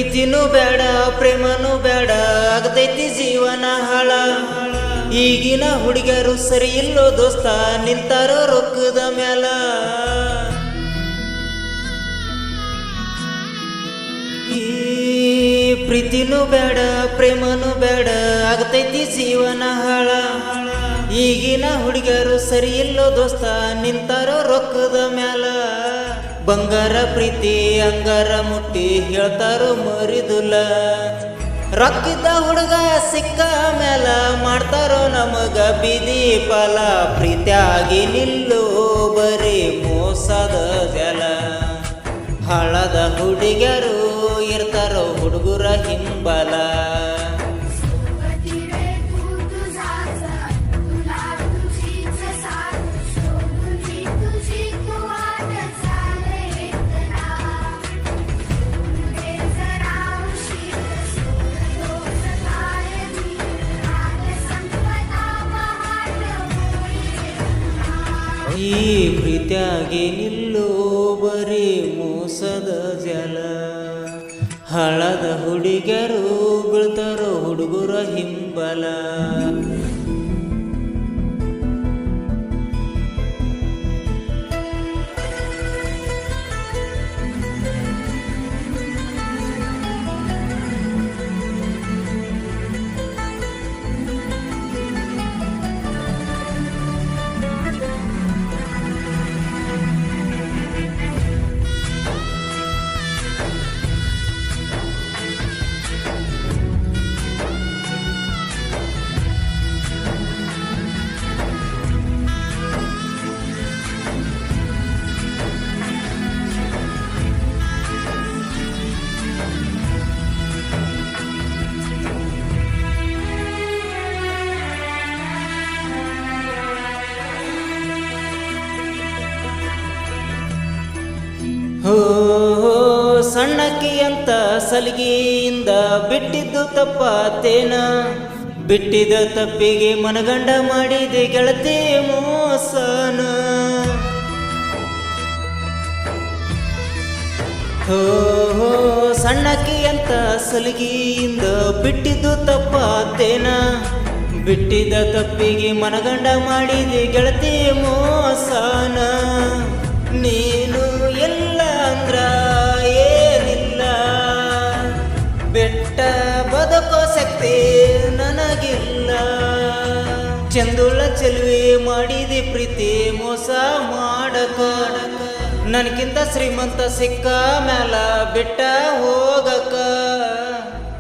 ಪ್ರೀತಿನೂ ಬೇಡ ಪ್ರೇಮನೂ ಬೇಡ ಆಗತೈತಿ ಜೀವನ ಹಾಳ. ಈಗಿನ ಹುಡುಗಿಯರು ಸರಿ ಇಲ್ಲೋ ದೋಸ್ತ ನಿಂತಾರೋ ರೊಕ್ಕದ ಮ್ಯಾಲ. ಈ ಪ್ರೀತಿನೂ ಬೇಡ ಪ್ರೇಮನೂ ಬೇಡ ಆಗತೈತಿ ಜೀವನ ಹಾಳ. ಈಗಿನ ಹುಡುಗಿಯರು ಸರಿ ಇಲ್ಲೋ ದೋಸ್ತ ನಿಂತಾರೋ ರೊಕ್ಕದ ಮ್ಯಾಲ. ಬಂಗಾರ ಪ್ರೀತಿ ಅಂಗಾರ ಮುಟ್ಟಿ ಹೇಳ್ತಾರೋ ಮರಿದುಲ್ಲ. ರೊಕ್ಕಿದ್ದ ಹುಡುಗ ಸಿಕ್ಕ ಮ್ಯಾಲ ಮಾಡ್ತಾರೋ ನಮಗ ಬೀದಿ ಪಾಲ. ಪ್ರೀತಿಯಾಗಿ ನಿಲ್ಲೋ ಬರೀ ಮೋಸದ ಜಲ. ಹಳದ ಹುಡುಗರು ಇರ್ತಾರೋ ಹುಡುಗರ ಹಿಂಬಲ. ಈ ಪ್ರೀತಿಯಾಗಿ ನಿಲ್ಲೋ ಬರೀ ಮೋಸದ ಜಲ. ಹಳದ ಹುಡುಗರು ಬೀಳ್ತಾರೋ ಹುಡುಗರ ಹಿಂಬಲ. ಹೋ ಸಣ್ಣಕ್ಕಿ ಅಂತ ಸಲಿಗೆಯಿಂದ ಬಿಟ್ಟಿದ್ದು ತಪ್ಪಾತೇನ. ಬಿಟ್ಟಿದ ತಪ್ಪಿಗೆ ಮನಗಂಡ ಮಾಡಿದೆ ಗೆಳತಿ ಮೋಸನ. ಹೋ ಸಣ್ಣಕ್ಕಿ ಅಂತ ಸಲಿಗೆಯಿಂದ ಬಿಟ್ಟಿದ್ದು ತಪ್ಪಾತೇನ. ಬಿಟ್ಟಿದ ತಪ್ಪಿಗೆ ಮನಗಂಡ ಮಾಡಿದೆ ಗೆಳತಿ ಮೋಸನ. ನೀನು ಎಲ್ಲ ಅಂದ್ರ ಏನಿಲ್ಲ, ಬೆಟ್ಟ ಬದುಕೋ ಶಕ್ತಿ ನನಗಿಲ್ಲ. ಚಂದುಳ ಚೆಲುವೆ ಮಾಡಿದೆ ಪ್ರೀತಿ ಮೋಸ ಮಾಡಕ. ನನಗಿಂತ ಶ್ರೀಮಂತ ಸಿಕ್ಕ ಮ್ಯಾಲ ಬಿಟ್ಟ ಹೋಗಕ.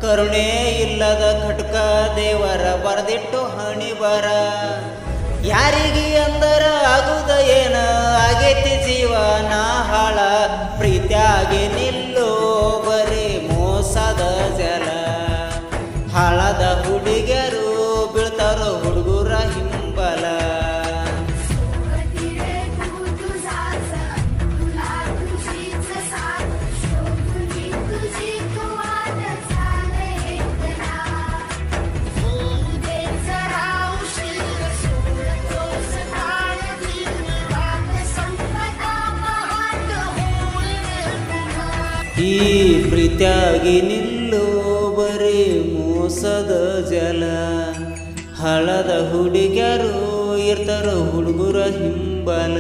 ಕರುಣೆ ಇಲ್ಲದ ಖಡ್ಕ ದೇವರ ಬರೆದಿಟ್ಟು ಹಣಿ ಬರ. ಯಾರಿಗೆ ಅಂದರ ಆಗುದ ಏನ ಆಗೈತಿ ಜೀವನ ಹಾಳ. ಪ್ರೀತಿಯಾಗಿ ನಿಲ್ಲೋ ಬರೀ ಮೋಸದ ಜಲ. ಹಾಳದ ಹುಡುಗರು ಬೀಳ್ತಾರೋ ಹುಡುಗರ ಹಿಂಬಲ. ಈ ಪ್ರೀತಿಯಾಗಿ ನಿಲ್ಲೋ ಬರೀ ಮೋಸದ ಜಲ. ಹಳದ ಹುಡುಗರು ಇರ್ತಾರೋ ಹುಡುಗರ ಹಿಂಬಲ.